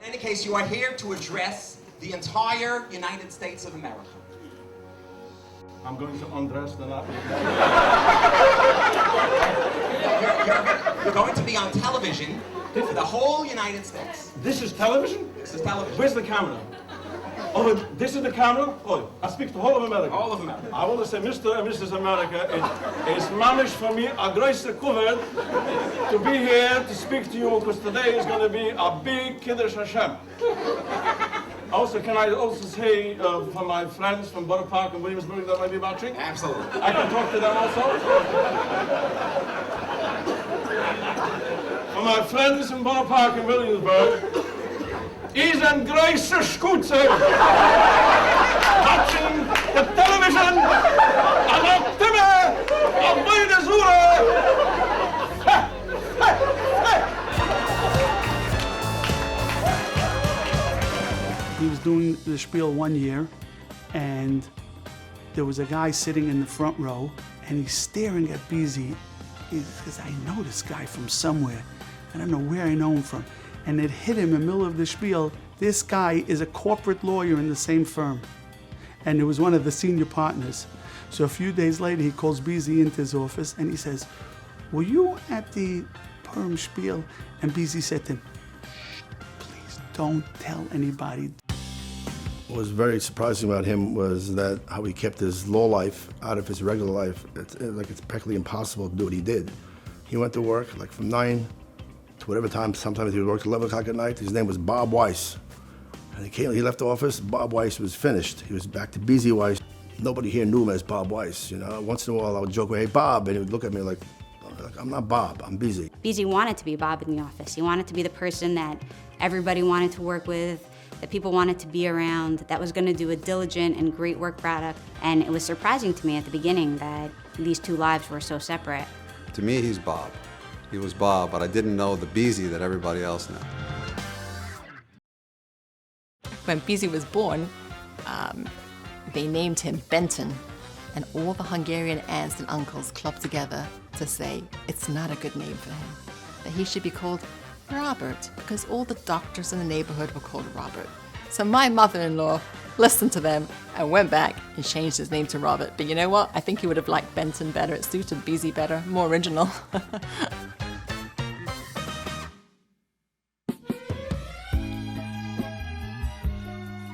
In any case, you are here to address the entire United States of America. I'm going to undress the night. You're going to be on television for the whole United States. This is television? This is television. Where's the camera? Oh, this is the camera? Oh, I speak to the whole of America. All of America. I want to say, Mr. and Mrs. America, it's mamish for me a great cover to be here to speak to you, because today is going to be a big Kiddush Hashem. Also, can I also say for my friends from Borough Park and Williamsburg that might be watching? Absolutely. I can talk to them also. For my friends in Borough Park and Williamsburg, is een grote scootser watching the television and op Timme op beide zoeren. He was doing the spiel one year, and there was a guy sitting in the front row, and he's staring at Bentzi. He says, I know this guy from somewhere. I don't know where I know him from. And it hit him in the middle of the spiel. This guy is a corporate lawyer in the same firm. And it was one of the senior partners. So a few days later, he calls Bentzi into his office, and he says, were you at the Purim spiel? And Bentzi said to him, please don't tell anybody. What was very surprising about him was that how he kept his law life out of his regular life. It's practically impossible to do what he did. He went to work like from 9 to whatever time. Sometimes he would work till 11 o'clock at night. His name was Bob Weiss. And he left the office, Bob Weiss was finished. He was back to Benzion Weiss. Nobody here knew him as Bob Weiss, you know. Once in a while I would joke, hey, Bob, and he would look at me like I'm not Bob, I'm Bentzi. Bentzi wanted to be Bob in the office. He wanted to be the person that everybody wanted to work with, that people wanted to be around, that was going to do a diligent and great work product. And it was surprising to me at the beginning that these two lives were so separate. To me, he's Bob. He was Bob, but I didn't know the Bentzi that everybody else knew. When Bentzi was born, they named him Benton, and all the Hungarian aunts and uncles clubbed together to say it's not a good name for him, that he should be called Robert, because all the doctors in the neighborhood were called Robert. So my mother-in-law listened to them and went back and changed his name to Robert. But you know what? I think he would have liked Benton better. It suited Bentzi better, more original.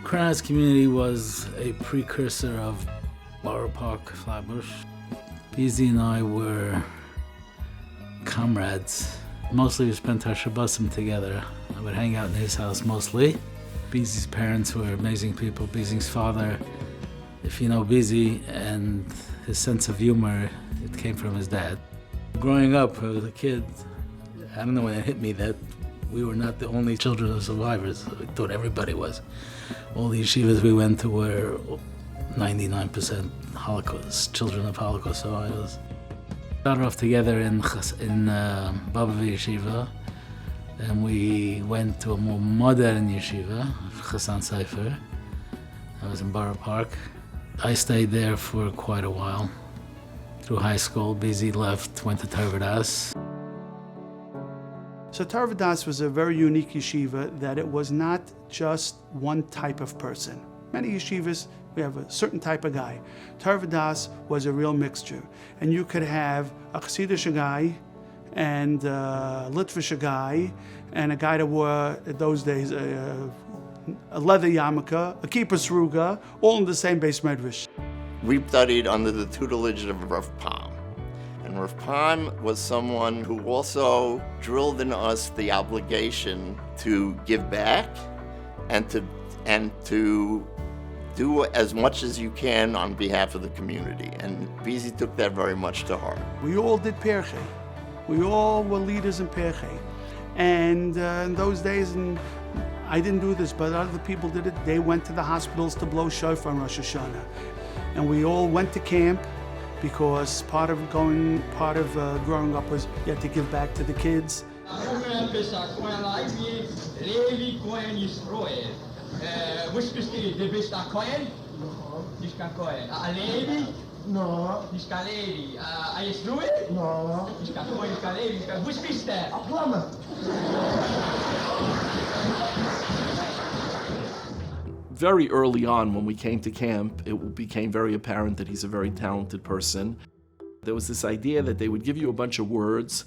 Kran's community was a precursor of Borough Park, Flatbush. Bentzi and I were comrades. Mostly we spent our Shabbosim together. I would hang out in his house mostly. Bentzi's parents were amazing people. Bentzi's father, if you know Bentzi and his sense of humor, it came from his dad. Growing up as a kid, I don't know when it hit me that we were not the only children of survivors. I thought everybody was. All the yeshivas we went to were 99% Holocaust, children of Holocaust survivors. Started off together in Baba Yeshiva, and we went to a more modern yeshiva, Chassan Sefer. I was in Borough Park. I stayed there for quite a while. Through high school, Bentzi left, went to Tarvadas. So Tarvadas was a very unique yeshiva that it was not just one type of person. Many yeshivas, we have a certain type of guy. Tarvadas was a real mixture. And you could have a Chassidish guy and a Litvish guy and a guy that wore, in those days, a leather yarmulke, a kippah sruga, all in the same base medrash. We studied under the tutelage of Rav Pam. And Rav Pam was someone who also drilled in us the obligation to give back and to do as much as you can on behalf of the community. And Bentzi took that very much to heart. We all did Perche. We all were leaders in Perche. And in those days, and I didn't do this, but other people did it, they went to the hospitals to blow shofar on Rosh Hashanah. And we all went to camp because part of growing up was you had to give back to the kids. Which is the best Kohen? Nicht kein Kohen. A Levi? No. Nicht kein Levi. A Yisroel? No. Nicht kein Kohen, nicht kein Levi. Which bist du? A plumber. very early on when we came to camp, it became very apparent that he's a very talented person. There was this idea that they would give you a bunch of words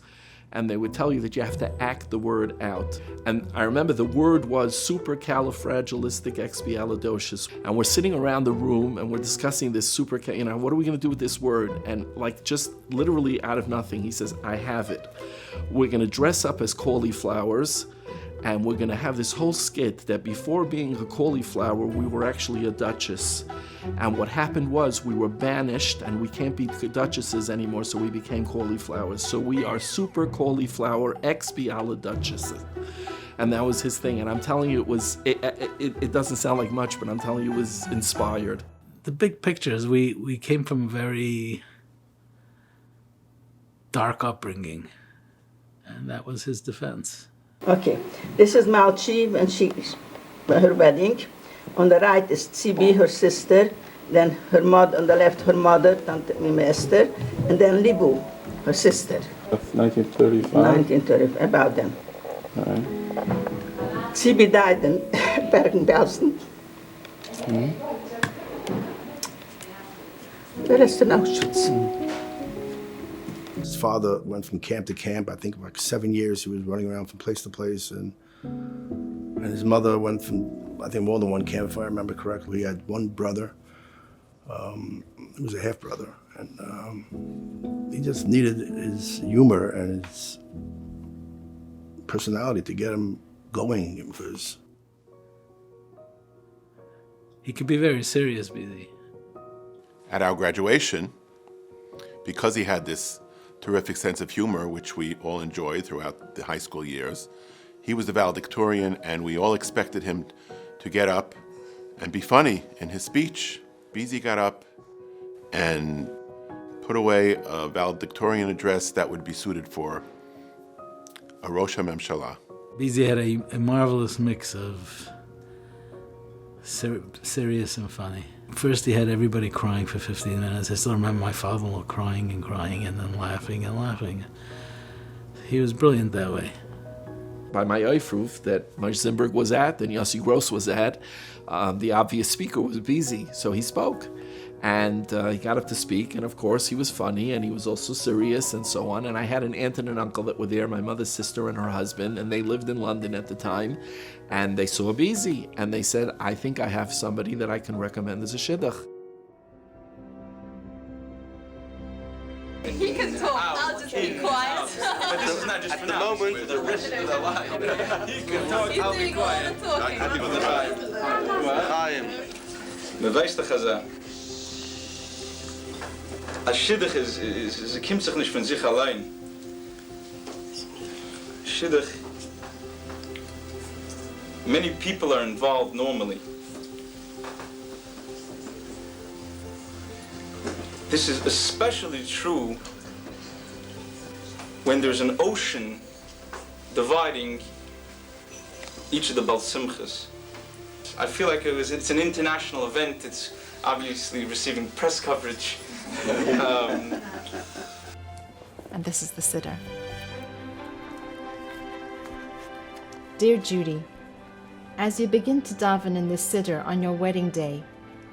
and they would tell you that you have to act the word out. And I remember the word was supercalifragilisticexpialidocious. And we're sitting around the room and we're discussing this what are we going to do with this word? And like just literally out of nothing, he says, I have it. We're going to dress up as cauliflowers and we're going to have this whole skit that before being a cauliflower, we were actually a duchess. And what happened was we were banished and we can't be duchesses anymore, so we became cauliflowers. So we are super cauliflower expiala duchesses. And that was his thing. And I'm telling you, it doesn't sound like much, but I'm telling you, it was inspired. The big picture is we came from a very dark upbringing, and that was his defense. Okay, this is Malchi when her wedding. On the right is Tsibi, her sister, then her mother, on the left her mother, Tante Mime Esther, and then Libu, her sister. That's 1935? 1935, about then. All right. Tsibi died in Bergen-Belsen. The rest in Auschwitz. His father went from camp to camp. I think like 7 years he was running around from place to place. And his mother went from, I think, more than one camp, if I remember correctly. He had one brother. He was a half-brother. And he just needed his humor and his personality to get him going. Because he could be very serious, Bentzi. At our graduation, because he had this terrific sense of humor, which we all enjoyed throughout the high school years, he was the valedictorian, and we all expected him to get up and be funny in his speech. Bentzi got up and put away a valedictorian address that would be suited for a Rosh HaMemshalah. Bentzi had a marvelous mix of serious and funny. First he had everybody crying for 15 minutes. I still remember my father-in-law crying and crying and then laughing and laughing. He was brilliant that way. By my Eifruf that Moshe Zimberg was at and Yossi Gross was at, the obvious speaker was Bentzi, so he spoke. And he got up to speak, and of course he was funny, and he was also serious, and so on. And I had an aunt and an uncle that were there, my mother's sister and her husband, and they lived in London at the time. And they saw Bentzi, and they said, I think I have somebody that I can recommend as a shidduch. He can talk, I'll just be quiet. But this is not just for now. With the risk of the life. He can talk, I'll be quiet. A shidduch is kommt sich nicht von sich allein. Shidduch, many people are involved normally. This is especially true when there's an ocean dividing each of the Bal Simchas. I feel like it's an international event. It's obviously receiving press coverage. And this is the siddur. Dear Judy, as you begin to daven in this siddur on your wedding day,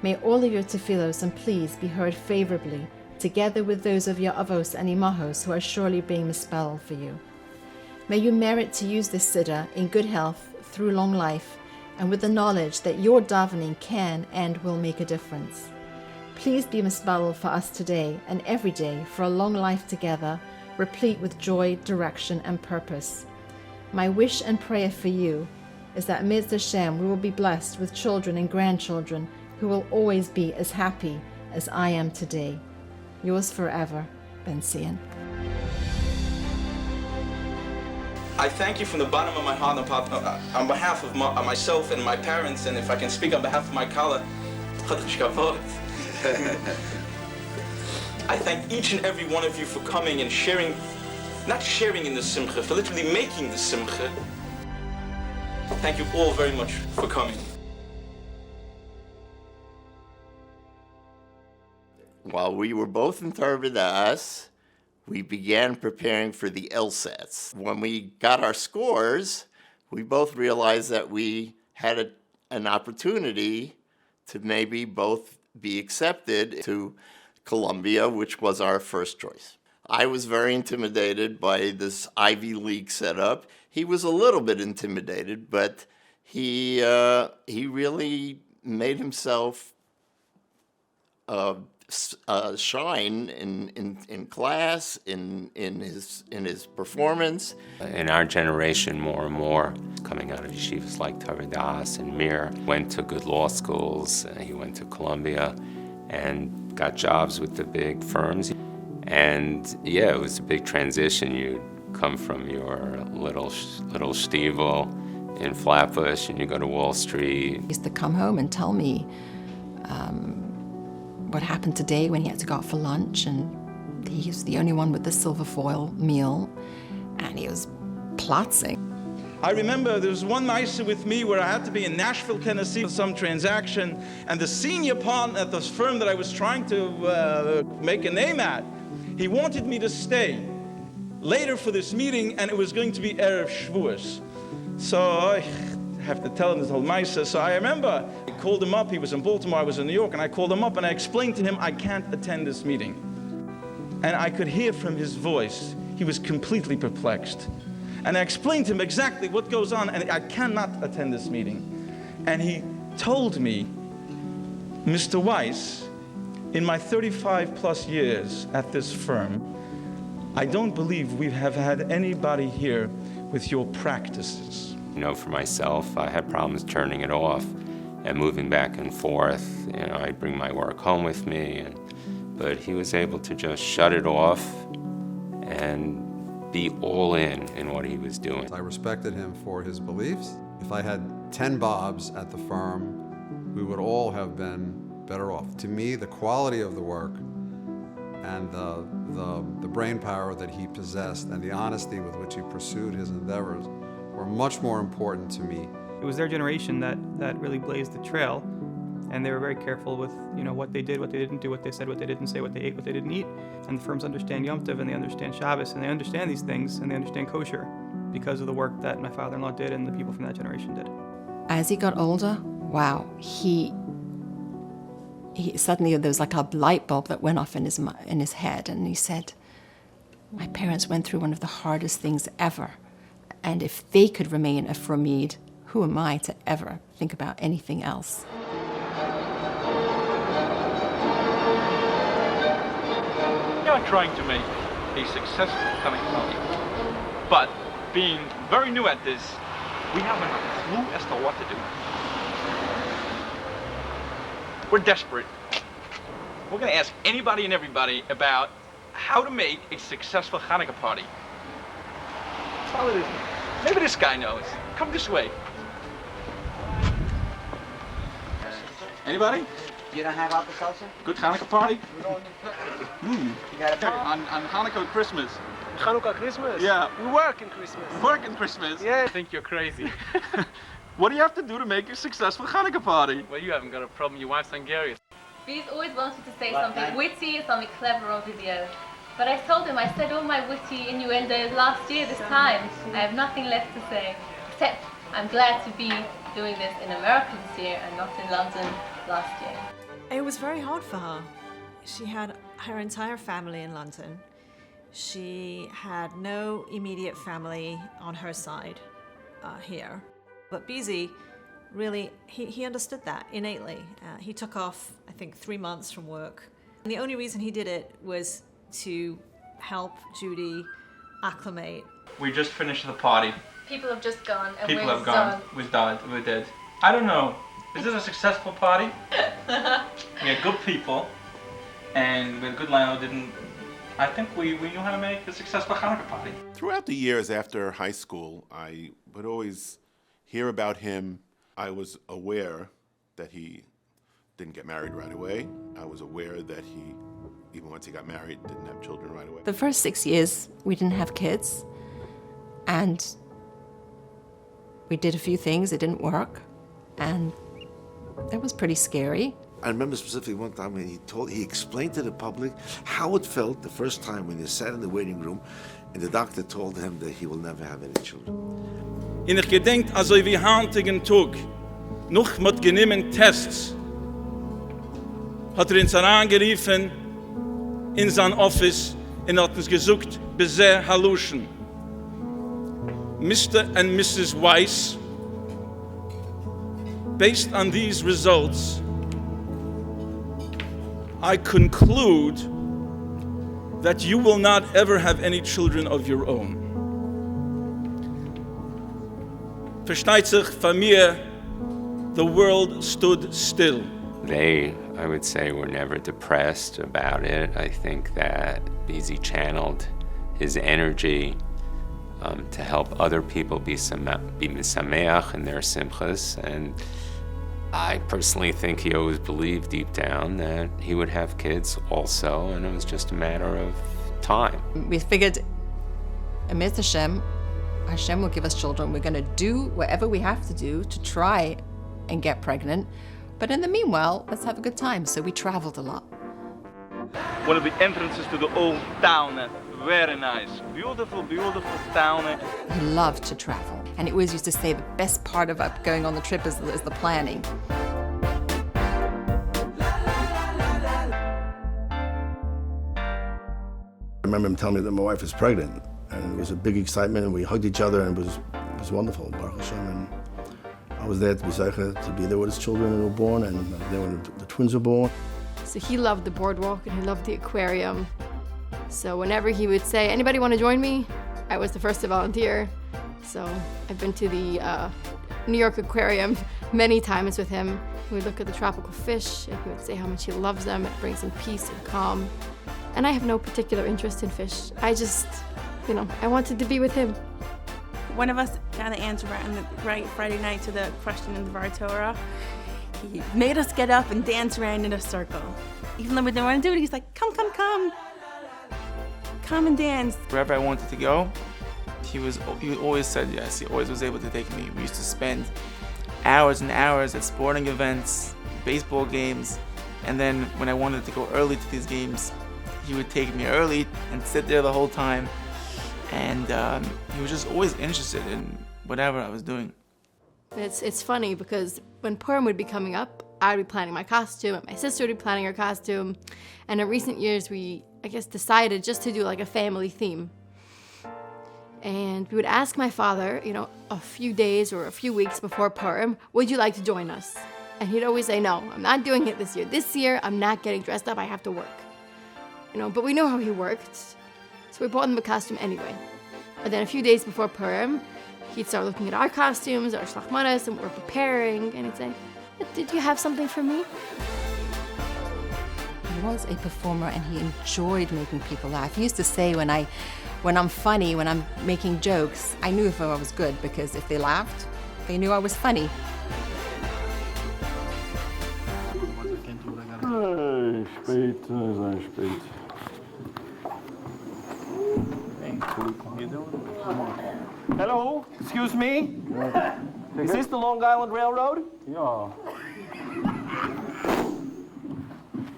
may all of your tefillos and pleas be heard favorably, together with those of your avos and imahos who are surely being misspelled for you. May you merit to use this siddur in good health through long life, and with the knowledge that your davening can and will make a difference. Please be misspelled for us today and every day for a long life together, replete with joy, direction, and purpose. My wish and prayer for you is that amidst Hashem we will be blessed with children and grandchildren who will always be as happy as I am today. Yours forever, Benzion. I thank you from the bottom of my heart on behalf of myself and my parents, and if I can speak on behalf of my Kala, I thank each and every one of you for coming and sharing, not sharing in the simcha, for literally making the simcha. Thank you all very much for coming. While we were both in Tarvadas, we began preparing for the LSATs. When we got our scores, we both realized that we had an opportunity to maybe both be accepted to Columbia, which was our first choice. I was very intimidated by this Ivy League setup. He was a little bit intimidated, but he really made himself shine in class, in his performance. In our generation, more and more coming out of yeshivas like Tavadas and Mir, went to good law schools. He went to Columbia and got jobs with the big firms. And yeah, it was a big transition. You come from your little shtivel in Flatbush and you go to Wall Street. He used to come home and tell me what happened today when he had to go out for lunch, and he was the only one with the silver foil meal, and he was plotzing. I remember there was one night with me where I had to be in Nashville, Tennessee for some transaction, and the senior partner at this firm that I was trying to make a name at, he wanted me to stay later for this meeting, and it was going to be Erev Shavuos. So I have to tell him this whole Mitzva. So I remember I called him up. He was in Baltimore, I was in New York, and I called him up and I explained to him I can't attend this meeting. And I could hear from his voice, he was completely perplexed. And I explained to him exactly what goes on, and I cannot attend this meeting. And he told me, Mr. Weiss, in my 35 plus years at this firm, I don't believe we have had anybody here with your practices. You know, for myself, I had problems turning it off and moving back and forth. You know, I'd bring my work home with me, but he was able to just shut it off and be all in what he was doing. I respected him for his beliefs. If I had 10 Bobs at the firm, we would all have been better off. To me, the quality of the work and the brain power that he possessed and the honesty with which he pursued his endeavors were much more important to me. It was their generation that really blazed the trail, and they were very careful with what they did, what they didn't do, what they said, what they didn't say, what they ate, what they didn't eat. And the firms understand Yom Tov, and they understand Shabbos, and they understand these things, and they understand kosher because of the work that my father-in-law did and the people from that generation did. As he got older, wow, he suddenly there was like a light bulb that went off in his head, and he said, my parents went through one of the hardest things ever, and if they could remain a Framid, who am I to ever think about anything else? We are trying to make a successful Hanukkah, but being very new at this, we haven't a clue as to what to do. We're desperate. We're going to ask anybody and everybody about how to make a successful Hanukkah party. That's all it is. Maybe this guy knows. Come this way. Anybody? You don't have Alka-Seltzer? Good Hanukkah party? You got a on Hanukkah and Christmas. Hanukkah, Christmas? Yeah. We work in Christmas. Work in Christmas? Yeah. I think you're crazy. What do you have to do to make a successful Hanukkah party? Well, you haven't got a problem. Your wife's Hungarian. He's always wanted to say something witty or something clever on video. But I told him, I said all my witty innuendos last year this time. I have nothing left to say, except I'm glad to be doing this in America this year and not in London last year. It was very hard for her. She had her entire family in London. She had no immediate family on her side here. But Bentzi, really, he understood that innately. He took off, I think, 3 months from work. And the only reason he did it was to help Judy acclimate. We just finished the party. People have just gone and People we're have gone. We're dead. I don't know. Is this a successful party? We had good people, and we had a good landlord. I think we knew how to make a successful Hanukkah party. Throughout the years after high school, I would always hear about him. I was aware that he didn't get married right away. I was aware that he, even once he got married, didn't have children right away. The first 6 years, we didn't have kids, and we did a few things, it didn't work, and that was pretty scary. I remember specifically one time when he explained to the public how it felt the first time when he sat in the waiting room and the doctor told him that he will never have any children. In ich gedenkt, also wie handigen Tag, noch mit genehmen Tests, hat uns herangeriefen in sein Office und hat uns gesucht, Bezer Haluschen. Mr. and Mrs. Weiss, based on these results, I conclude that you will not ever have any children of your own. Versteht sich, von mir, the world stood still. They, I would say, were never depressed about it. I think that Bentzi channeled his energy to help other people be misameach in their simchas, and I personally think he always believed deep down that he would have kids also, and it was just a matter of time. We figured, amidst Hashem will give us children. We're going to do whatever we have to do to try and get pregnant. But in the meanwhile, let's have a good time. So we traveled a lot. One of the entrances to the old town. Very nice. Beautiful, beautiful town. He loved to travel. And he always used to say the best part of going on the trip is the planning. I remember him telling me that my wife was pregnant, and it was a big excitement, and we hugged each other, and it was wonderful, Baruch Hashem. And I was there to be zeicha, to be there with his children who were born, and then when the twins were born. So he loved the boardwalk, and he loved the aquarium. So whenever he would say, anybody want to join me? I was the first to volunteer. So I've been to the New York Aquarium many times with him. We would look at the tropical fish, and he would say how much he loves them. It brings him peace and calm. And I have no particular interest in fish. I just, I wanted to be with him. One of us got an answer right Friday night to the question in the Var Torah. He made us get up and dance around in a circle. Even though we didn't want to do it, he's like, come. Come and dance. Wherever I wanted to go, he always said yes. He always was able to take me. We used to spend hours and hours at sporting events, baseball games, and then when I wanted to go early to these games, he would take me early and sit there the whole time. And he was just always interested in whatever I was doing. It's funny because when Purim would be coming up, I'd be planning my costume, and my sister would be planning her costume. And in recent years, we, decided just to do like a family theme. And we would ask my father, a few days or a few weeks before Purim, would you like to join us? And he'd always say, no, I'm not doing it this year. This year, I'm not getting dressed up, I have to work. But we know how he worked. So we bought him a costume anyway. And then a few days before Purim, he'd start looking at our costumes, our shlachmanas, and we're preparing, and he'd say, did you have something for me? He was a performer, and he enjoyed making people laugh. He used to say, when I'm funny, when I'm making jokes, I knew if I was good, because if they laughed, they knew I was funny. Hey, spät, sei spät. Hello, excuse me? Is this the Long Island Railroad? Yeah.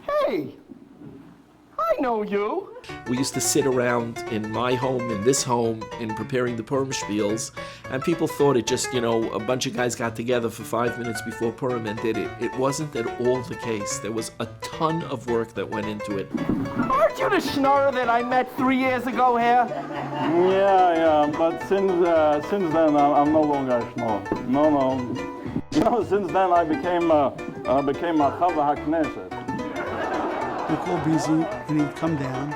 Hey, I know you. We used to sit around in my home, in this home, in preparing the Purim spiels, and people thought it just, a bunch of guys got together for 5 minutes before Purim and did it. It wasn't at all the case. There was a ton of work that went into it. Aren't you the schnorrer that I met 3 years ago here? Yeah, but since then I'm no longer a schnorr. No. Since then I became a Chava HaKnesset. We'd call Bentzi, and he'd come down,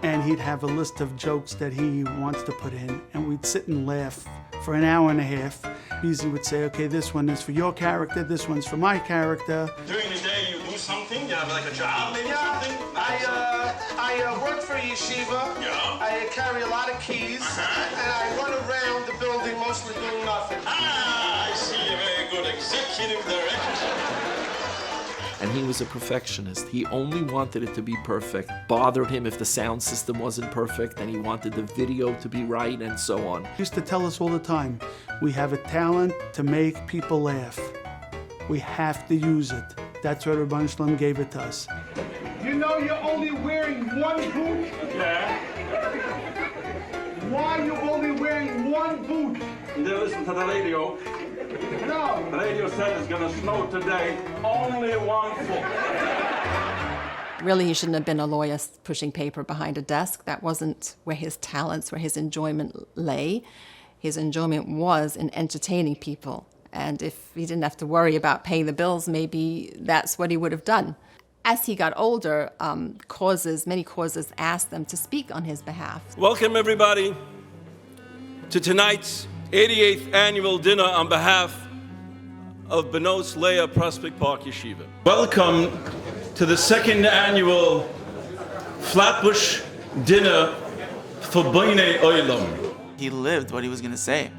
and he'd have a list of jokes that he wants to put in, and we'd sit and laugh for an hour and a half. Bentzi would say, okay, this one is for your character, this one's for my character. During the day, you do something? You have like a job, maybe something? I work for yeshiva. Yeah. I carry a lot of keys, and I run around the building mostly doing nothing. I see a very good executive director. And he was a perfectionist. He only wanted it to be perfect. Bothered him if the sound system wasn't perfect, and he wanted the video to be right, and so on. He used to tell us all the time, we have a talent to make people laugh. We have to use it. That's what Rabban Shalom gave it to us. You know you're only wearing one boot? Yeah. Why are you only wearing one boot? They listen to the radio. No, The radio said it's gonna snow today. Only 1 foot. Really, he shouldn't have been a lawyer pushing paper behind a desk. That wasn't where his talents, where his enjoyment lay. His enjoyment was in entertaining people. And if he didn't have to worry about paying the bills, maybe that's what he would have done. As he got older, many causes asked them to speak on his behalf. Welcome, everybody, to tonight's 88th annual dinner on behalf of Benos Leah Prospect Park Yeshiva. Welcome to the 2nd annual Flatbush dinner for Bnei Olam. He lived what he was going to say.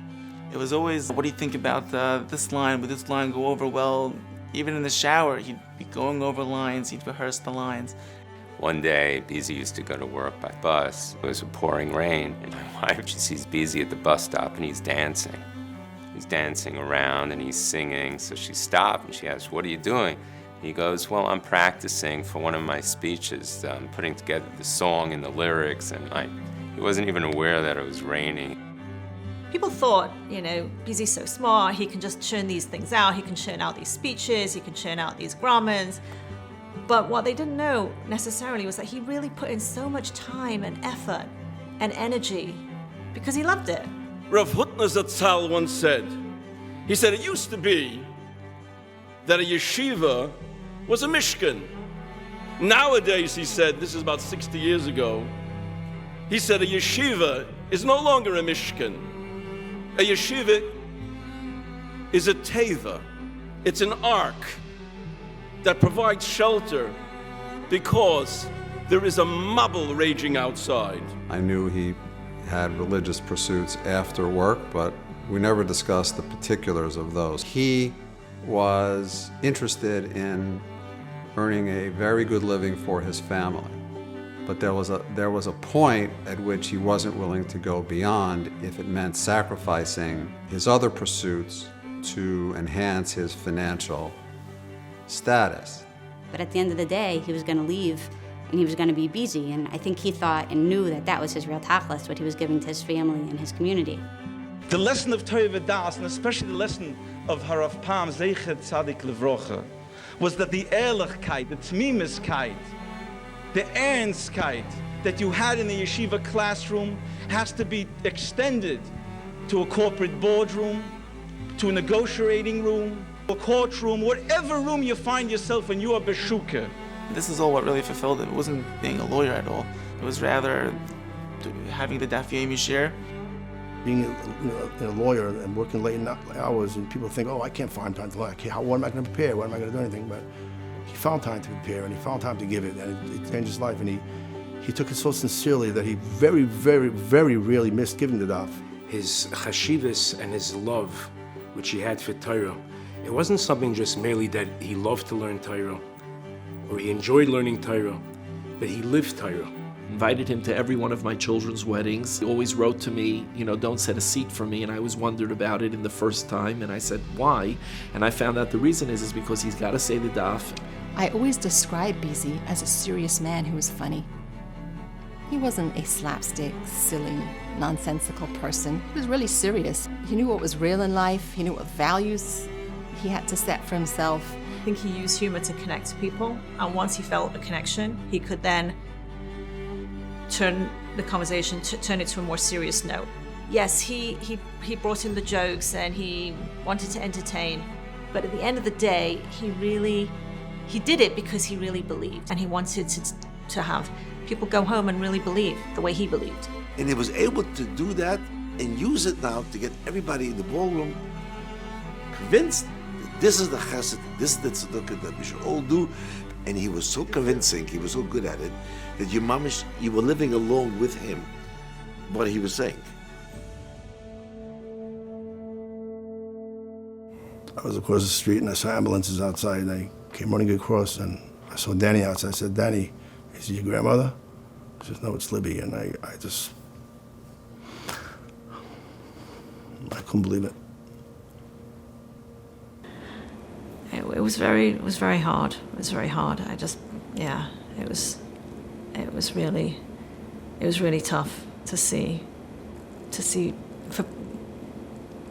It was always, what do you think about this line? Would this line go over well? Even in the shower, he'd be going over lines, he'd rehearse the lines. One day, Bentzi used to go to work by bus. It was pouring rain, and my wife just sees Bentzi at the bus stop, and he's dancing. He's dancing around, and he's singing, so she stopped, and she asked, "What are you doing?" He goes, "Well, I'm practicing for one of my speeches. I'm putting together the song and the lyrics," and he wasn't even aware that it was raining. People thought, Bentzi's so smart, he can just churn these things out, he can churn out these speeches, he can churn out these grammars. But what they didn't know necessarily was that he really put in so much time and effort and energy because he loved it. Rav Hutner Zatzal once said, he said, it used to be that a yeshiva was a mishkan. Nowadays, he said, this is about 60 years ago, he said a yeshiva is no longer a mishkan. A yeshiva is a teva. It's an ark that provides shelter because there is a mabul raging outside. I knew he had religious pursuits after work, but we never discussed the particulars of those. He was interested in earning a very good living for his family. But there was a point at which he wasn't willing to go beyond if it meant sacrificing his other pursuits to enhance his financial status. But at the end of the day, he was going to leave and he was going to be busy. And I think he thought and knew that that was his real tachlis, what he was giving to his family and his community. The lesson of Torah V'das, and especially the lesson of Harav Pam Zeichet Tzadik Levrocha, was that the ehrlichkeit, the tmimiskeit, the ernstkeit that you had in the yeshiva classroom has to be extended to a corporate boardroom, to a negotiating room, a courtroom, whatever room you find yourself in, you are beshuka. This is all what really fulfilled him. It wasn't being a lawyer at all. It was rather having the Daf Yomi share. Being a lawyer and working late hours, and people think, oh, I can't find time to learn. What am I going to prepare? What am I going to do anything? But he found time to prepare, and he found time to give it, and it changed his life. And he took it so sincerely that he very, very, very rarely missed giving the daf. His chashivas and his love, which he had for Torah, it wasn't something just merely that he loved to learn Torah, or he enjoyed learning Torah, but he lived Torah. Invited him to every one of my children's weddings. He always wrote to me, don't set a seat for me, and I always wondered about it in the first time, and I said, why? And I found out the reason is because he's got to say the daf. I always described Bentzi as a serious man who was funny. He wasn't a slapstick, silly, nonsensical person. He was really serious. He knew what was real in life. He knew what values he had to set for himself. I think he used humor to connect people, and once he felt a connection, he could then turn the conversation, turn it to a more serious note. Yes, he brought in the jokes and he wanted to entertain, but at the end of the day, he did it because he really believed, and he wanted to have people go home and really believe the way he believed. And he was able to do that and use it now to get everybody in the ballroom convinced that this is the chesed, this is the tzedakah that we should all do. And he was so convincing, he was so good at it, that you were living along with him what he was saying. I was across the street and I saw ambulances outside, and I came running across and I saw Danny outside. I said, Danny, is it your grandmother? He says, no, it's Libby. And I couldn't believe it. It was very hard. It was very hard. It was really tough to see for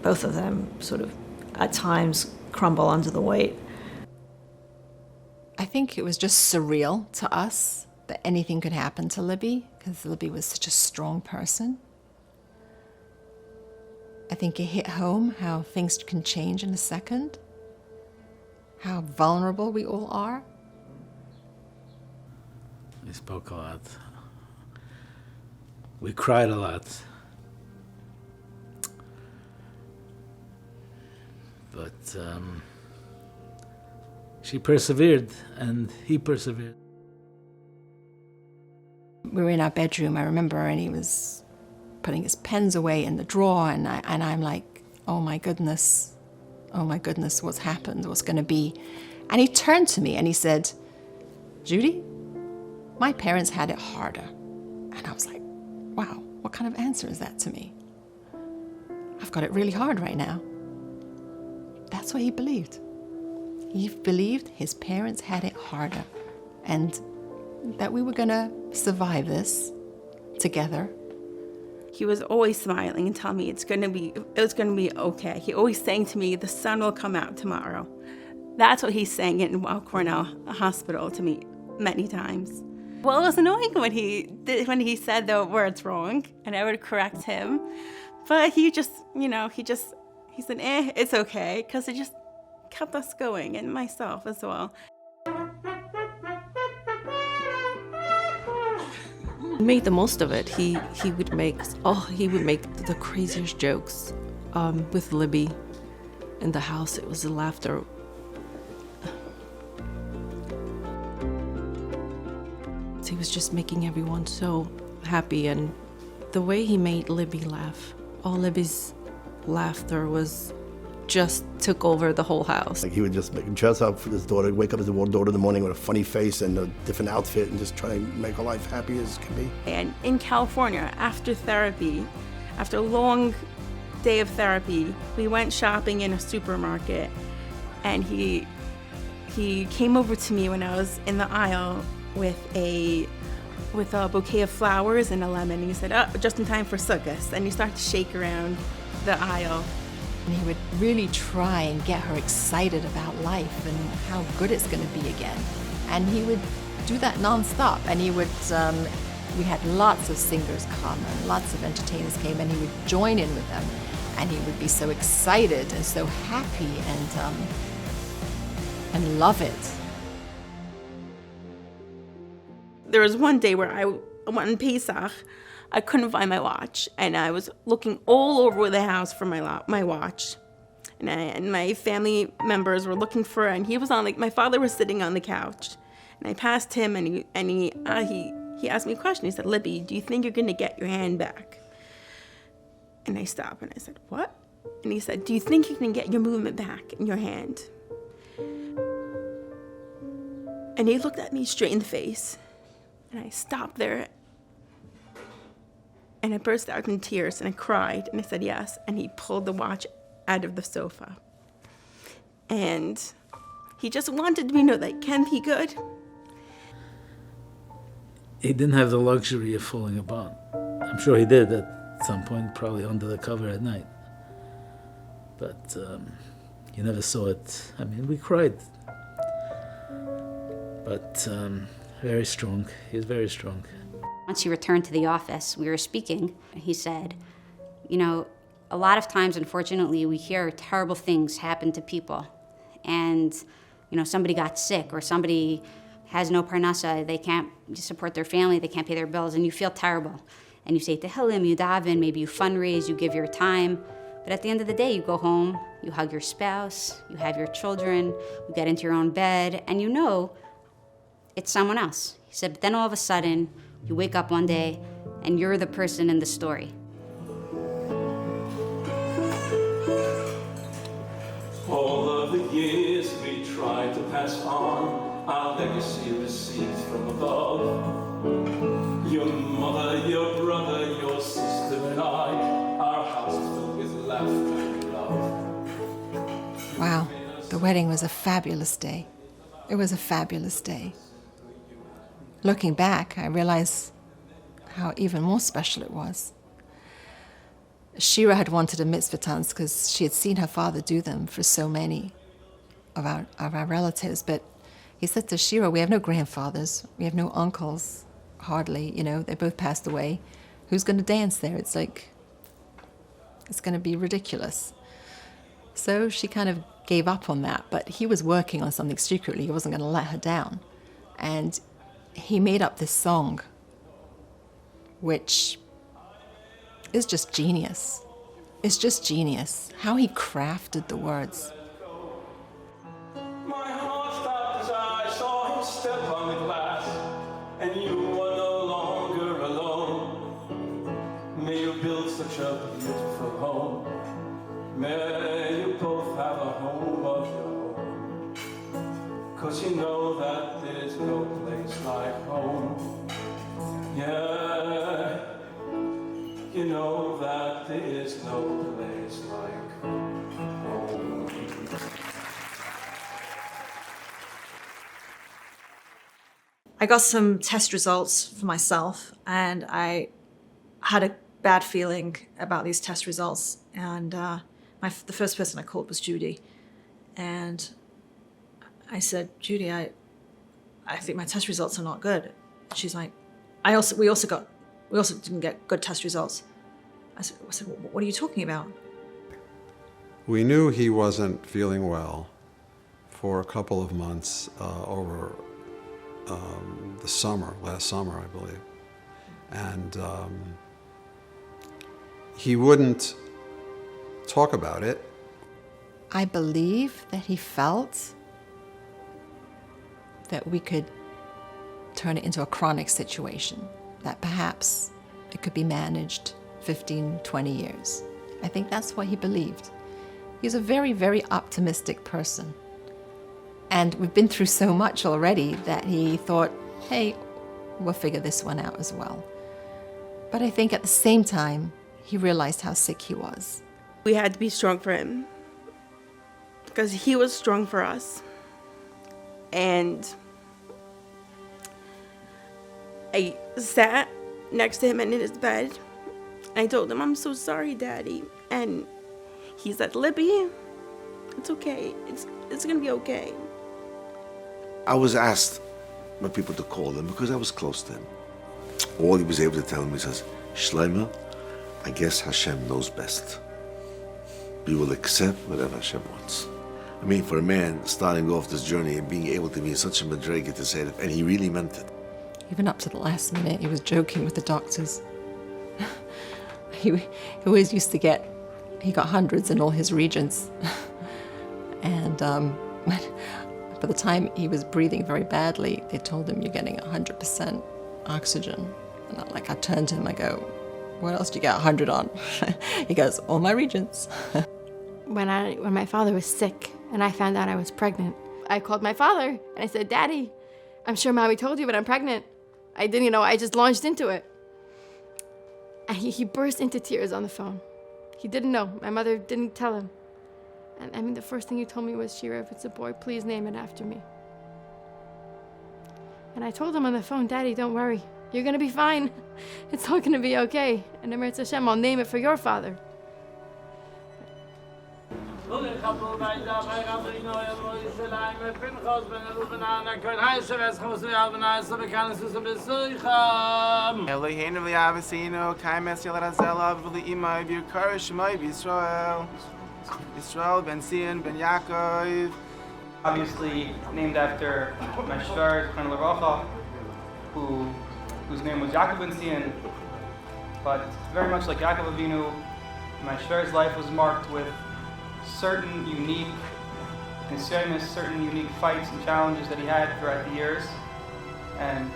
both of them sort of at times crumble under the weight. I think it was just surreal to us that anything could happen to Libby, because Libby was such a strong person. I think it hit home how things can change in a second, how vulnerable we all are. We spoke a lot. We cried a lot. But she persevered, and he persevered. We were in our bedroom, I remember, and he was putting his pens away in the drawer, and I'm like, oh my goodness, what's happened, what's going to be? And he turned to me and he said, Judy, my parents had it harder. And I was like, wow, what kind of answer is that to me? I've got it really hard right now. That's what he believed. He believed his parents had it harder and that we were going to survive this together. He was always smiling and telling me it's going to be okay. He always saying to me, the sun will come out tomorrow. That's what he's saying in Weill Cornell Hospital to me many times. Well, it was annoying when he said the words wrong, and I would correct him. But he just, he said, it's okay, because it just kept us going, and myself as well. Made the most of it. He would make the craziest jokes with Libby in the house. It was the laughter. He was just making everyone so happy, and the way he made Libby laugh, all Libby's laughter just took over the whole house. Like he would just dress up for his daughter, wake up his daughter in the morning with a funny face and a different outfit and just try to make her life happy as can be. And in California, after therapy, after a long day of therapy, we went shopping in a supermarket, and he came over to me when I was in the aisle with a bouquet of flowers and a lemon. And he said, oh, just in time for Sukkot. And he started to shake around the aisle. And he would really try and get her excited about life and how good it's going to be again. And he would do that nonstop. And he would, we had lots of singers come and lots of entertainers came, and he would join in with them. And he would be so excited and so happy and love it. There was one day where I went in Pesach, I couldn't find my watch, and I was looking all over the house for my watch, and my family members were looking for it, and he was my father was sitting on the couch, and I passed him, and he asked me a question. He said, Libby, do you think you're going to get your hand back? And I stopped, and I said, what? And he said, do you think you can get your movement back in your hand? And he looked at me straight in the face. And I stopped there, and I burst out in tears, and I cried, and I said yes, and he pulled the watch out of the sofa. And he just wanted me to know that it can be good. He didn't have the luxury of falling apart. I'm sure he did at some point, probably under the cover at night. But you never saw it. I mean, we cried. But very strong. He was very strong. Once he returned to the office, we were speaking. He said, a lot of times, unfortunately, we hear terrible things happen to people. And, somebody got sick, or somebody has no parnasa, they can't support their family, they can't pay their bills, and you feel terrible. And you say tehillim, you daven, maybe you fundraise, you give your time. But at the end of the day, you go home, you hug your spouse, you have your children, you get into your own bed, and it's someone else. He said, but then all of a sudden, you wake up one day, and you're the person in the story. All of the years we tried to pass on, our legacy received from above. Your mother, your brother, your sister, and I, our house filled with laughter and love. Wow, the wedding was a fabulous day. It was a fabulous day. Looking back, I realize how even more special it was. Shiur had wanted a mitzvah tanz because she had seen her father do them for so many. of our relatives, but he said to Shiur, we have no grandfathers, we have no uncles, hardly, they both passed away. Who's going to dance there? It's like, it's going to be ridiculous. So she kind of gave up on that, but he was working on something secretly. He wasn't going to let her down. And he made up this song, which is just genius. It's just genius, how he crafted the words. My heart stopped as I saw him step on the glass, and you were no longer alone. May you build such a beautiful home. May you both have a home of your own. 'Cause you know that there's no place like home. Yeah, you know that there's no place like home. I got some test results for myself, and I had a bad feeling about these test results. And the first person I called was Judy, and I said, Judy, I think my test results are not good. She's like, we also didn't get good test results. I said, what are you talking about? We knew he wasn't feeling well for a couple of months over the summer, last summer, I believe. And he wouldn't talk about it. I believe that he felt that we could turn it into a chronic situation, that perhaps it could be managed 15, 20 years. I think that's what he believed. He's a very, very optimistic person. And we've been through so much already that he thought, hey, we'll figure this one out as well. But I think at the same time, he realized how sick he was. We had to be strong for him because he was strong for us. And I sat next to him in his bed. I told him, I'm so sorry, Daddy. And he said, Libby, it's okay. It's going to be okay. I was asked by people to call him because I was close to him. All he was able to tell me, he says, Shlomo, I guess Hashem knows best. We will accept whatever Hashem wants. I mean, for a man starting off this journey and being able to be in such a madriga to say that, and he really meant it. Even up to the last minute, he was joking with the doctors. He always used to he got hundreds in all his regions. And by the time he was breathing very badly, they told him, you're getting 100% oxygen. And I turned to him, I go, what else do you get 100 on? He goes, all my regions. When my father was sick and I found out I was pregnant, I called my father and I said, Daddy, I'm sure Mommy told you, but I'm pregnant. I didn't, I just launched into it. And he burst into tears on the phone. He didn't know. My mother didn't tell him. And I mean, the first thing he told me was, Shiur, if it's a boy, please name it after me. And I told him on the phone, Daddy, don't worry. You're going to be fine. It's all going to be okay. And Eretz Hashem, I'll name it for your father. Benzion, Ben Yaakov. Obviously named after my Shpieler, whose name was Yaakov Benzion, but very much like Yaakov Avinu, my Shpieler's life was marked with certain unique concerns, certain unique fights and challenges that he had throughout the years, and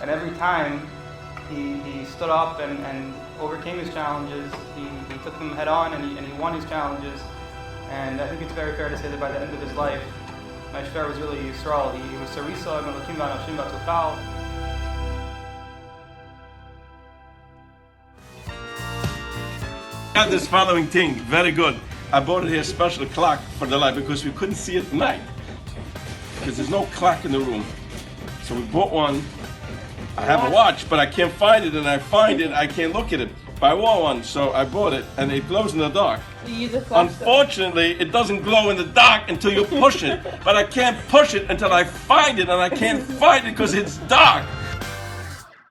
every time he stood up and overcame his challenges. He took them head on and he won his challenges. And I think it's very fair to say that by the end of his life, my Shpieler was really Yisroel. He was Sarisa, Melakim V'Anashim V'Tzokal. I had this following thing, very good. I bought it here, special clock for the light because we couldn't see at night. Because there's no clock in the room. So we bought one. I have a watch, but I can't find it, and I find it, I can't look at it. But I want one, so I bought it, and it glows in the dark. You use a flashlight. Unfortunately, it doesn't glow in the dark until you push it. But I can't push it until I find it, and I can't find it because it's dark.